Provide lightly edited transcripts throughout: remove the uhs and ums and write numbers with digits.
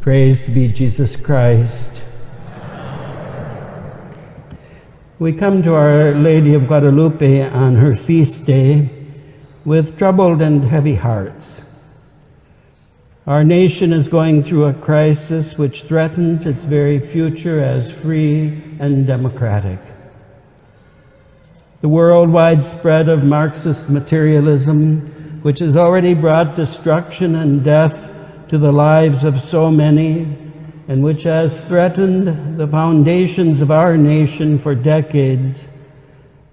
Praised be Jesus Christ. We come to Our Lady of Guadalupe on her feast day with troubled and heavy hearts. Our nation is going through a crisis which threatens its very future as free and democratic. The worldwide spread of Marxist materialism, which has already brought destruction and death to the lives of so many, and which has threatened the foundations of our nation for decades,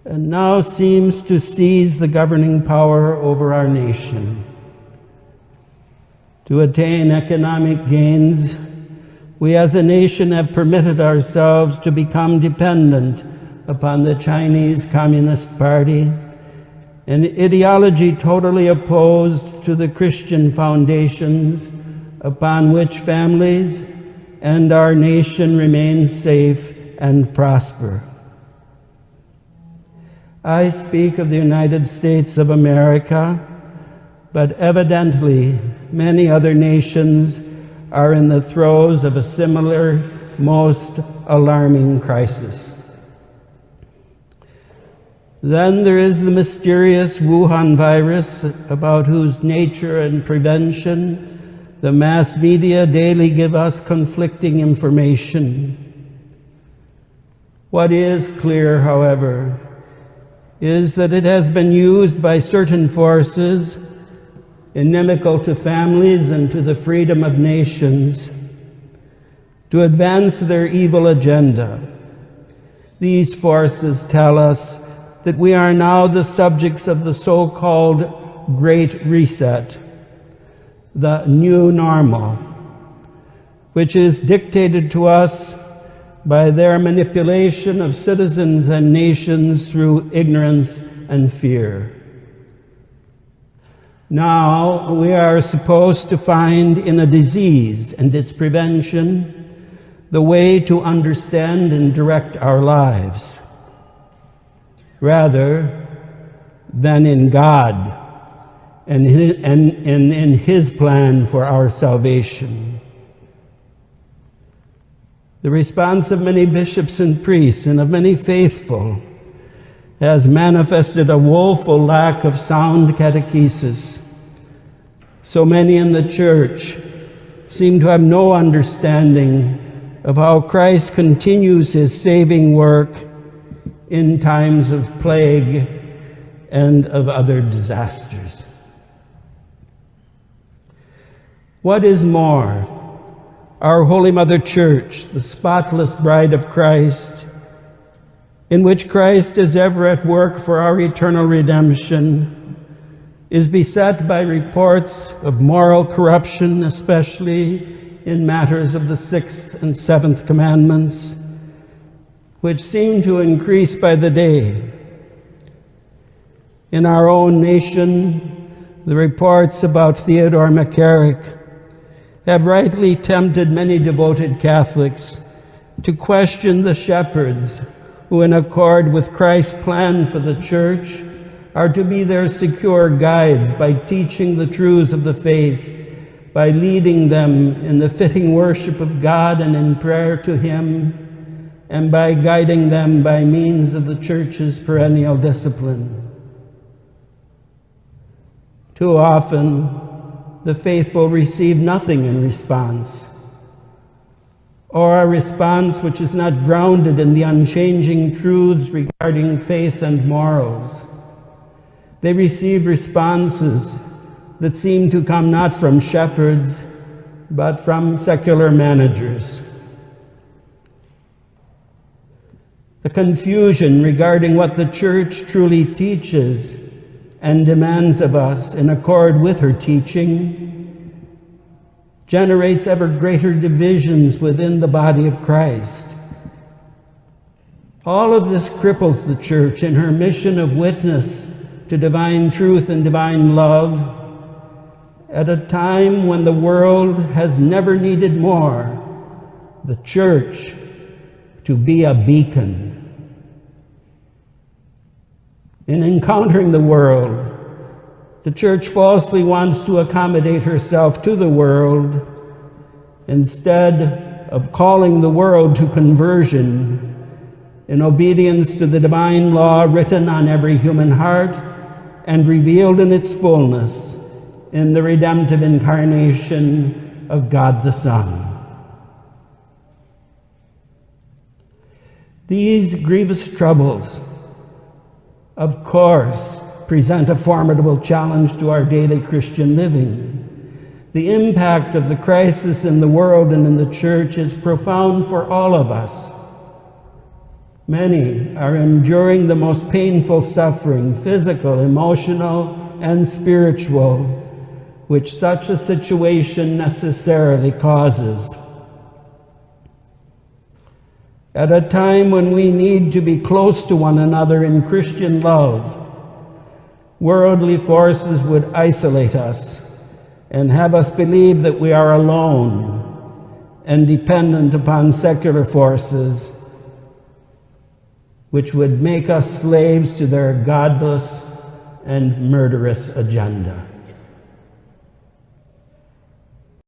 and now seems to seize the governing power over our nation. To attain economic gains, we as a nation have permitted ourselves to become dependent upon the Chinese Communist Party, an ideology totally opposed to the Christian foundations upon which families and our nation remain safe and prosper. I speak of the United States of America, but evidently many other nations are in the throes of a similar, most alarming crisis. Then there is the mysterious Wuhan virus, about whose nature and prevention the mass media daily give us conflicting information. What is clear, however, is that it has been used by certain forces inimical to families and to the freedom of nations to advance their evil agenda. These forces tell us that we are now the subjects of the so-called Great Reset, the new normal, which is dictated to us by their manipulation of citizens and nations through ignorance and fear. Now we are supposed to find in a disease and its prevention the way to understand and direct our lives, rather than in God and in His plan for our salvation. The response of many bishops and priests and of many faithful has manifested a woeful lack of sound catechesis. So many in the Church seem to have no understanding of how Christ continues His saving work in times of plague and of other disasters. What is more, our Holy Mother Church, the spotless bride of Christ, in which Christ is ever at work for our eternal redemption, is beset by reports of moral corruption, especially in matters of the 6th and 7th commandments, which seem to increase by the day. In our own nation, the reports about Theodore McCarrick have rightly tempted many devoted Catholics to question the shepherds who, in accord with Christ's plan for the Church, are to be their secure guides by teaching the truths of the faith, by leading them in the fitting worship of God and in prayer to Him, and by guiding them by means of the Church's perennial discipline. Too often, the faithful receive nothing in response, or a response which is not grounded in the unchanging truths regarding faith and morals. They receive responses that seem to come not from shepherds, but from secular managers. The confusion regarding what the Church truly teaches and demands of us in accord with her teaching generates ever greater divisions within the body of Christ. All of this cripples the Church in her mission of witness to divine truth and divine love at a time when the world has never needed more the Church to be a beacon. In encountering the world, the Church falsely wants to accommodate herself to the world instead of calling the world to conversion in obedience to the divine law written on every human heart and revealed in its fullness in the redemptive incarnation of God the Son. These grievous troubles, of course, present a formidable challenge to our daily Christian living. The impact of the crisis in the world and in the church is profound for all of us. Many are enduring the most painful suffering, physical, emotional, and spiritual, which such a situation necessarily causes. At a time when we need to be close to one another in Christian love, worldly forces would isolate us and have us believe that we are alone and dependent upon secular forces, which would make us slaves to their godless and murderous agenda.